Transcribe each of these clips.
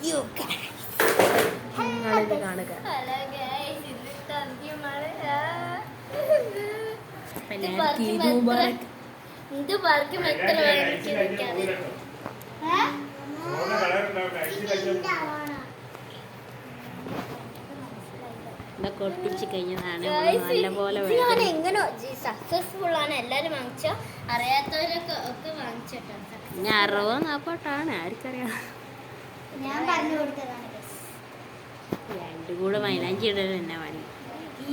Video കാണുക. കൊട്ടിച്ച് കഴിഞ്ഞതാണ് നല്ലപോലെ എങ്ങനെ സക്സസ്ഫുൾ ആണ്. എല്ലാരും വാങ്ങിച്ചോ, അറിയാത്തവരൊക്കെ ഒക്കെ വാങ്ങിച്ചിട്ടോ. ഞാൻ 60-40 ആർക്കറിയാം. ഞാൻ പറഞ്ഞു കൊടുത്തതാണ്. രണ്ടും കൂടെ മൈലാഞ്ചി ഇടൽ തന്നെ പണി.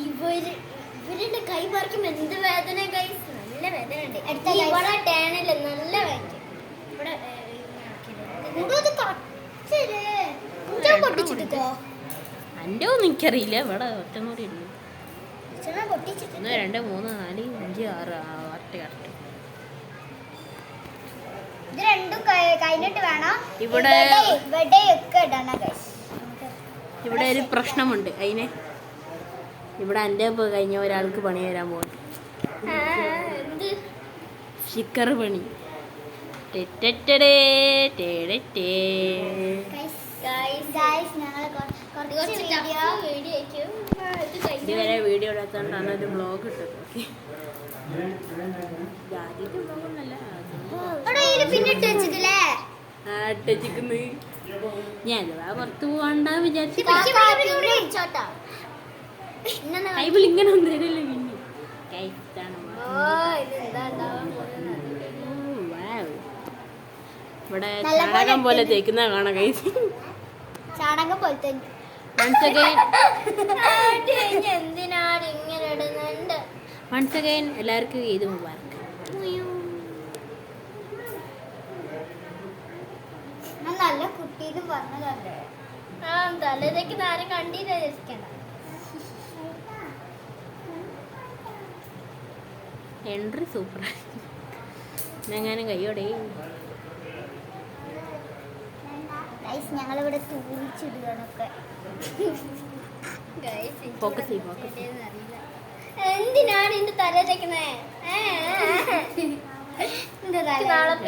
ഇവരുടെ കൈ പറിക്കുമ്പോ എന്ത് വേദന, കൈസ് നല്ല വേദന ഉണ്ട്. ഇവിടെ ടേണില് നല്ല വേദന. ഇവിടെ എൻ്റെ ഒന്നും എനിക്കറിയില്ല. ഇവിടെ ഒറ്റമുറി ഉണ്ട്. 1 2 3 4 5 6 കറക്റ്റ്. ഇത് രണ്ടും കഴിഞ്ഞിട്ട് വേണം ഇവിടെ ഇടണം. ഇവിടെ ഒരു പ്രശ്നമുണ്ട്. അതിന് ഇവിടെ എൻ്റെ ഇപ്പോൾ കഴിഞ്ഞ ഒരാൾക്ക് പണി വരാൻ പോകും. സ്റ്റിക്കർ പണി. ഇതുവരെ വീഡിയോ എടുത്തോണ്ടാണ് ഒരു വ്ലോഗ് ഇട്ടത്. ആദ്യത്തെ വ്ലോഗൊന്നല്ല, ഞാൻ പുറത്ത് പോകണ്ട വിചാരിച്ചു. ഇങ്ങനെ ഒന്നും തരില്ല. പിന്നെ ഇവിടെ ചാണകം പോലെ തേക്കുന്ന കാണാം. കൈസ് ചാണകം പോലത്തെ എന്തിനാണ് ഇങ്ങനെ ഇടുന്നുണ്ട്. വൺസ് അഗൈൻ എല്ലാവർക്കും ഈദ് മുബാറക്. നല്ല കുട്ടീന്ന് പറഞ്ഞതല്ലേ. തലേതേക്ക് ആരും കണ്ടില്ല. Entry super. എങ്ങാനും കയ്യോടെ ഞങ്ങളിവിടെ തൂച്ചിടുകയൊക്കെ. എന്തിനാണ് എന്റെ തല തേക്കുന്നേ?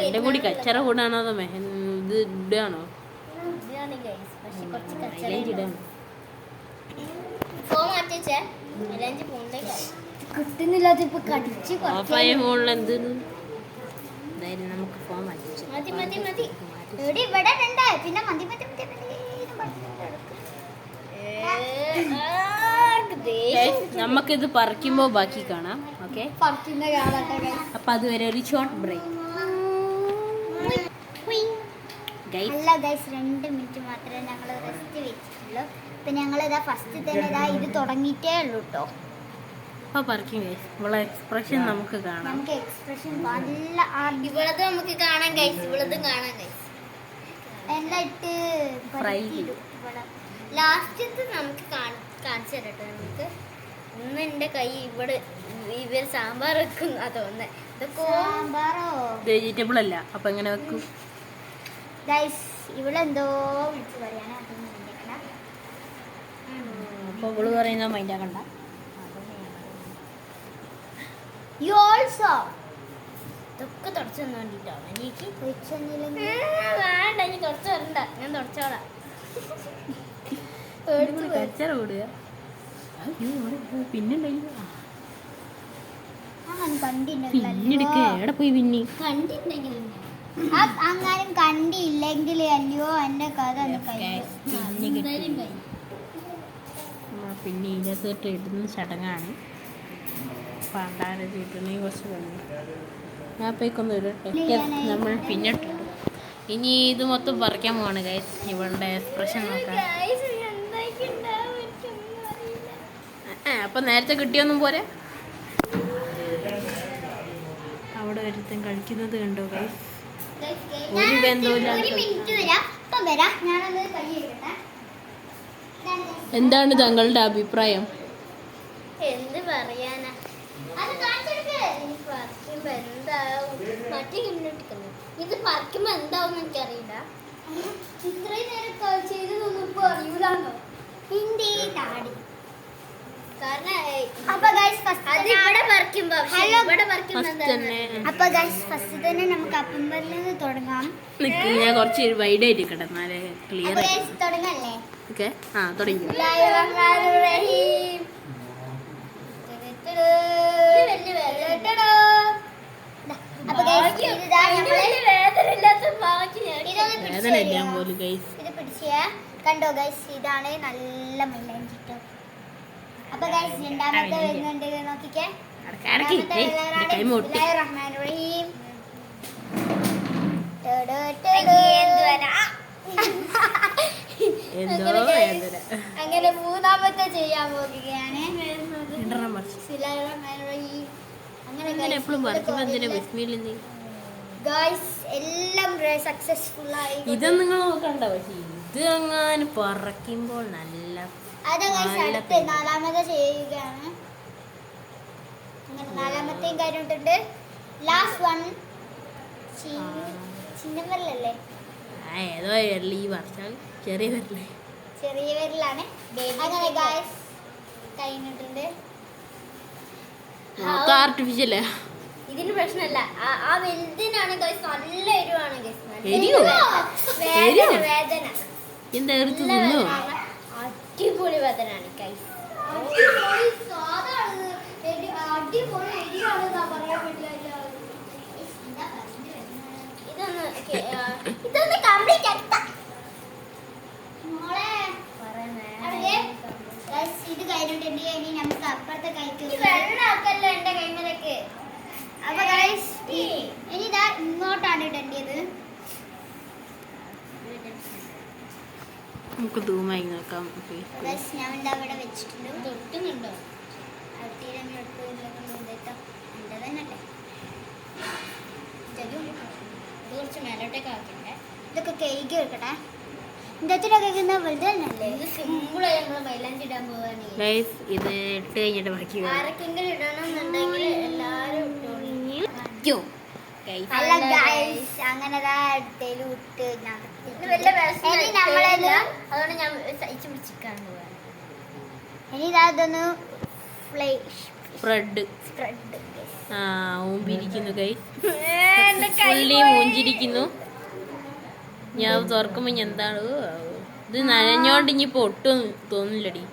എന്റെ കൂടി കച്ചറ കൂടാണോ അതോ ഇത് ഇടാണോ? കിട്ടുന്നില്ലാതെ ഇപ്പൊ കടിച്ച് ഫോണിൽ എന്ത് നമുക്ക് ഫോൺ മതി മതി മതി. ഇവിടെ ഉണ്ട്. പിന്നെ മതി മതി മതി. നമുക്കിത് പറിക്കുമ്പോ ബാക്കി കാണാം. ഓക്കെ, അപ്പൊ അതുവരെ ഒരു ഷോർട്ട് ബ്രേക്ക്. 2 മിനിറ്റ് മാത്രമേ ഞങ്ങൾ റെസ്റ്റ് വെച്ചിട്ടുള്ളൂ. ഇപ്പൊ ഞങ്ങൾ ഇതാ ഫസ്റ്റ് തന്നെ ഇത് തുടങ്ങിയിട്ടേ ഉള്ളൂ കേട്ടോ. അപ്പൊ പറിക്കും. ഇവളെ എക്സ്പ്രഷൻ നമുക്ക് കാണാം. നമുക്ക് എക്സ്പ്രഷൻ നല്ല ഇവളത് നമുക്ക് കാണാൻ കഴിച്ചു. ഇവളതും കാണാൻ കഴിച്ചു. എന്നിട്ട് ലാസ്റ്റ് നമുക്ക് കാണിച്ചു തരട്ടെ. നമുക്ക് ഇന്ന് എൻ്റെ കൈ ഇവിടെ ഇവർ സാമ്പാർ വെക്കും. തോന്നുന്നത് ഇതൊക്കെ സാമ്പാറോ വെജിറ്റബിൾ അല്ല. അപ്പൊ എങ്ങനെ വെക്കും? ഇവളെന്തോ വിളിച്ചു പറയാനാ. അപ്പൊ ഇവള് പറയുന്ന മൈൻഡാക്കണ്ട. ഇതൊക്കെ തുടച്ചു തന്നു വേണ്ടിട്ടാണ്. എനിക്ക് വേണ്ട, ഇനി തുടച്ചു തരണ്ട. ഞാൻ തുടച്ചോളാം. കച്ചറ കൂടുക. പിന്നെ എവിടെ പോയി പിന്നെ കണ്ടിട്ടുണ്ടെങ്കിൽ അങ്ങാനും കണ്ടില്ലെങ്കിൽ അല്ലയോ എന്റെ കഥ. പിന്നെ ഇതിനകത്തോട്ട് ഇടുന്ന ചടങ്ങാണ്. പണ്ടാര ചീട്ടുണ്ടെങ്കിൽ കുറച്ച് കണ്ടു. ഞാൻ പോയിക്കൊന്നും ഇടട്ടെ. നമ്മൾ പിന്നെ ഇട്ടിട്ടു. ഇനി ഇത് മൊത്തം പറിക്കാൻ പോവാണ് ഗൈസ്. ഇവളുടെ എക്സ്പ്രഷൻ നോക്കാം. അപ്പൊ നേരത്തെ കിട്ടിയൊന്നും പോരെ. അവിടെ ഒരുത്തൻ കളിക്കുന്നത് കണ്ടോ ഗൈസ്? ഒരു ബന്ധവുമില്ല. എന്താണ് താങ്കളുടെ അഭിപ്രായം? എന്ത് പറയാനാ? ഇത് പറിക്കുമ്പോ എന്താവും എനിക്കറിയില്ല. ഇത്രയും നേരം ചെയ്തതൊന്നും ഇപ്പൊ അറിയൂലാണോ? ഹിന്ദി താടി അപ്പൊ ഗൈസ് ഫസ്റ്റ് തന്നെ നമുക്ക് അപ്പമ്പറിൽ നിന്ന് തുടങ്ങാം. ഞാൻ കുറച്ച് വൈഡ് ആയിട്ട് കിട എന്നാലേ ക്ലിയർ തുടങ്ങല്ലേ? ഓക്കെ ആ തുടങ്ങി. കണ്ടോ ഗൈസ്, ഇതാണ് നല്ല മൈലാഞ്ചി. അപ്പൊ ഗൈസ് രണ്ടാമത്തെ വരുന്നുണ്ട്, നോക്കിക്കേ. അങ്ങനെ മൂന്നാമത്തെ ചെയ്യാൻ പോകുകയാണ്. എല്ലാം സക്സസ്ഫുൾ ആയി. ഇത് നിങ്ങൾ നോക്കണ്ട, പക്ഷെ ഇത് അങ്ങനെ പറക്കുമ്പോൾ നല്ല നാലാമത്തെ ചെയ്യുകയാണ്. അങ്ങനെ നാലാമത്തെയും കഴിഞ്ഞിട്ടുണ്ട്. ലാസ്റ്റ് വൺ ചിഹ്നമല്ലേ? ഏതോ വിരൽ ഈ വർഷം ചെറിയ വിരല്, ചെറിയ വിരലാണ്. അങ്ങനെ ഗായ്സ് കഴിഞ്ഞിട്ടുണ്ട്. ആർട്ടിഫിഷ്യലാ. ഇതിന് പ്രശ്നമല്ല, ആ വലുതിനാണ് ഗൈസ് നല്ല എരിവാണ് ഗൈസ്. വേദന എന്താ എടുത്തു തിന്നോ? അടിപൊളി വേദനയാണ് ഗൈസ്. ഇതൊന്ന് കംപ്ലീറ്റ് ഇത് കഴിഞ്ഞിട്ടുണ്ട്. ഇനി നമുക്ക് അപ്പുറത്തെ കഴിക്കും. വെള്ളമൊക്കെയല്ലോ എന്റെ കൈമലൊക്കെ. അപ്പൊ ഗൈസ് ഇനി ഇതാ ഇങ്ങോട്ടാണ് ഇടേണ്ടത്. നമുക്ക് ധൂമായി നോക്കാം. ഞാൻ അവിടെ വെച്ചിട്ടുണ്ട്. തൊട്ടുന്നുണ്ടോ? കുറച്ച് മേലോട്ടേക്ക് ആക്കണ്ടേ? ഇതൊക്കെ കേക്ക് വെക്കട്ടെ. ഇതൊക്കെ വെറുതെ സിമ്പിളായി നമ്മൾ മൈലാഞ്ചി ഇടാൻ പോവാണ്. ഇത് ഇട്ട് കഴിഞ്ഞിട്ട് ബാക്കി ആരൊക്കെങ്കിലും ഇടണമെന്നുണ്ടെങ്കിൽ എല്ലാരും അങ്ങനെ അതുകൊണ്ട് ഞാൻ സഹിച്ചു പിടിച്ചിരിക്കാൻ പോവാണ്. ഇനി ഇതൊന്ന് സ്പ്രെഡ് ഊമ്പിരിക്കുന്നു മൂഞ്ചിരിക്കുന്നു. ഞാൻ തുറക്കുമ്പോ എന്താണ് ഇത് നനഞ്ഞോണ്ട് ഇനിയിപ്പോ ഒട്ടും തോന്നില്ലടി.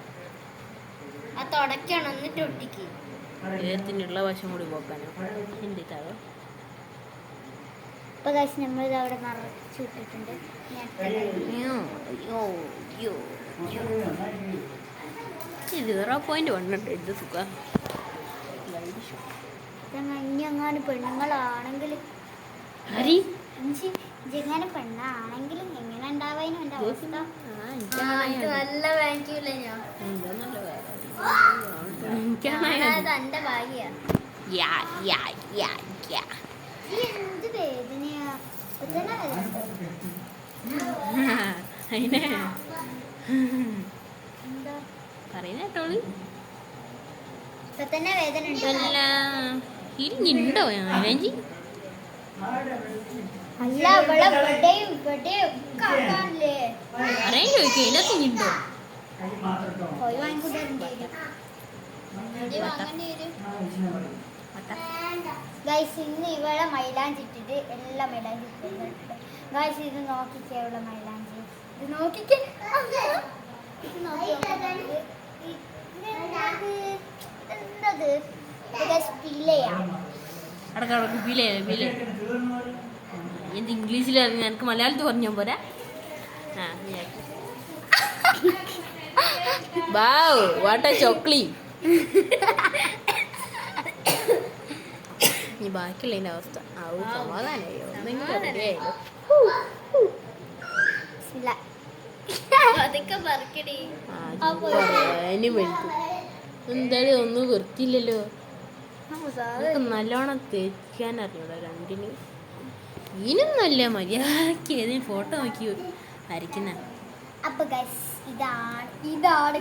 ആ തുടക്കാണ് എന്നിട്ട് ഒട്ടിക്ക്. ഏത്തിനുള്ള വശം കൂടി പോക്കാനോ എന്റെ താഴെ. ഇപ്പൊ നമ്മൾ അവിടെ നിറച്ചു വിട്ടിട്ടുണ്ട്. 0.1 ഉണ്ട്. ഇത് സുഖ ഇനിയെങ്ങാനും പെണ്ണുങ്ങളാണെങ്കിൽ എങ്ങനെ പെണ്ണാണെങ്കിലും എങ്ങനെ ഉണ്ടാവാനും എന്റെ അവസ്ഥ നല്ല വാങ്ങിക്കൂല. ഞാൻ എന്റെ ഭാഗ്യ. എന്ത് വേദനയാ പറയുന്നേട്ടോളി. ഇപ്പൊ തന്നെ വേദന അല്ല ഇരിഞ്ഞിണ്ടോ മൈലാഞ്ചി? അല്ല ഇവിടെ ഇവിടെയും ഇവിടെയും കാണില്ലേ? അറിയാൻ ചോദിക്കും ഇതിനകത്തിഞ്ഞിണ്ടോ? പോയി വാങ്ങിക്കൊണ്ടേ ഗൈസ്. ഇന്ന് ഇവിടെ മൈലാഞ്ചി ഇട്ടിട്ട് എല്ലാ മൈലാഞ്ചി ഇട്ടിട്ടുണ്ട് ഗൈസ്. ഇത് നോക്കിക്കേ, ഇവിടെ മൈലാഞ്ചി. ഇത് നോക്കിക്കേ, എന്തത് എന്ത് ഇംഗ്ലീഷിൽ അറിഞ്ഞ എനിക്ക് മലയാളത്തിൽ പറഞ്ഞാൽ പോരാ. Wow what A Chokli. ഇനി ബാക്കിയുള്ളതിൻ്റെ അവസ്ഥ സമാധാനമായോ ഒന്നെങ്കിലും എന്തായാലും ഒന്നും വൃത്തിയില്ലല്ലോ. നല്ലോണം തേക്കാൻ അറിഞ്ഞൂടാ രണ്ടിന്. ഇതിനൊന്നല്ല മര്യാദക്ക് ഏതിന് ഫോട്ടോ നോക്കി വരയ്ക്കുന്ന. അപ്പൊ ഇതാണ്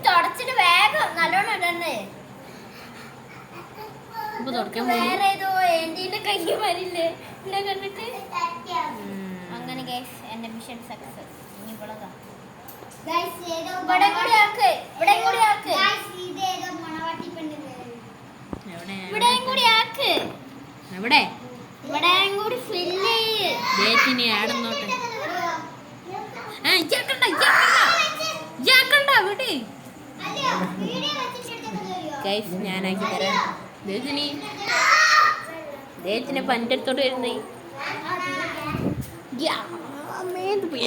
തുടച്ചിട്ട് വേഗം നല്ലോണം ഇടണ്ടേ. വേറെ ഏതോ എന്റെ കൈ വരില്ലേ കണ്ടിട്ട്. അങ്ങനെ ഗൈസ് എന്റെ മിഷൻ സക്സസ്. ഇനി ഇവളതാ Guys, ഏതോ ഇവിടെ കൂടി ആക്ക്. Guys, ഇത് ഏതോ മണവാട്ടി പെണ്ണിത്. ഇവിടെയും കൂടി ആക്ക്. എവിടെ ഇവിടെയും കൂടി fill ചെയ്യ്. ഡേറ്റിനെ ആടുന്നോട്ടെ. ഇജാക്കണ്ട വിട്. അല്ലയോ, വീഡിയോ വെച്ചിട്ട് എടുത്തൊന്ന് തരുമോ? ഗൈസ് ഞാനാക്കി തരാം. ദേഹത്തിന് പൻ്റെ അടുത്തോട്ട് വരുന്നേ.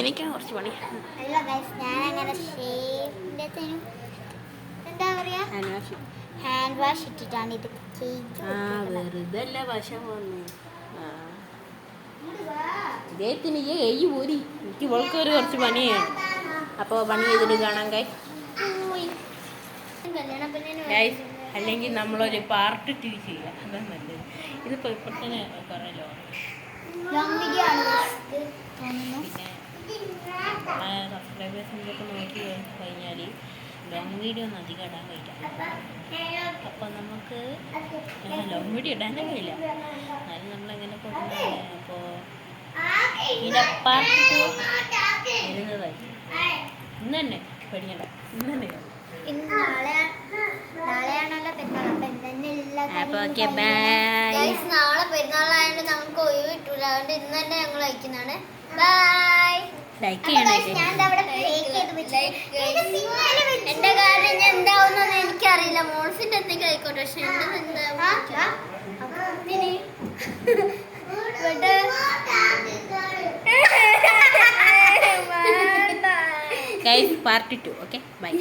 എനിക്ക് കുറച്ച് പണി. അല്ല guys, ഞാനങ്ങനെ ഷേപ്പിന്റെ എന്താ പറയാ ഹാൻഡ് വാഷ് ഇട്ടിട്ടാണ് ഇത് വെറുതെ അല്ല വശം വന്നു. ദേഹത്തിന് എയ്യ് പോരി. എനിക്ക് ഇവൾക്കൊരു കുറച്ച് പണിയാണ്. അപ്പോൾ പണി ചെയ്തിട്ട് കാണാൻ ഗൈസ്. അല്ലെങ്കിൽ നമ്മളൊരു പാർട്ട് 2 ചെയ്യാം. അതാണ് നല്ലത്. ഇതിപ്പോൾ ഇപ്പോൾ തന്നെ കുറേ ലോങ് വീഡിയോ ആണ് തോന്നുന്നു. പിന്നെ സബ്സ്ക്രൈബേഴ്സിൻ്റെയൊക്കെ നോക്കി കഴിഞ്ഞാൽ ലോങ് വീഡിയോ ഒന്നും അധികം ഇടാൻ കഴിയില്ല. അപ്പോൾ നമുക്ക് ലോങ് വീഡിയോ ഇടാനേ കഴിയില്ല. എന്നാലും നമ്മളെങ്ങനെ കൊടുക്കുന്നത്. അപ്പോൾ ഇതിൻ്റെ പാർട്ട് 2 വരുന്നതായിരിക്കും. ഇന്ന് തന്നെ പഠിക്കണ്ട. ഇന്ന് തന്നെ നാളെയാണല്ലോ പെരുന്നാൾ. അപ്പൊ ഇന്ന് തന്നെ എല്ലാ അപ്പോൾ ഓക്കെ ബൈ. നാളെ പെരുന്നാളായതുകൊണ്ട് നമുക്ക് ഒഴിവ് കിട്ടൂല. അതുകൊണ്ട് ഇന്ന് തന്നെ ഞങ്ങൾ അയക്കുന്നതാണ്. ബൈ. ലൈക്ക് ചെയ്യണേ. എന്റെ കാര്യം ഞാൻ എന്താവുന്ന എനിക്കറിയില്ല. മോൾസിന്റെ എന്തെങ്കിലും ആയിക്കോട്ടെ. പക്ഷെ ഗൈസ് പാർട്ട് 2 ഓക്കെ ബൈ.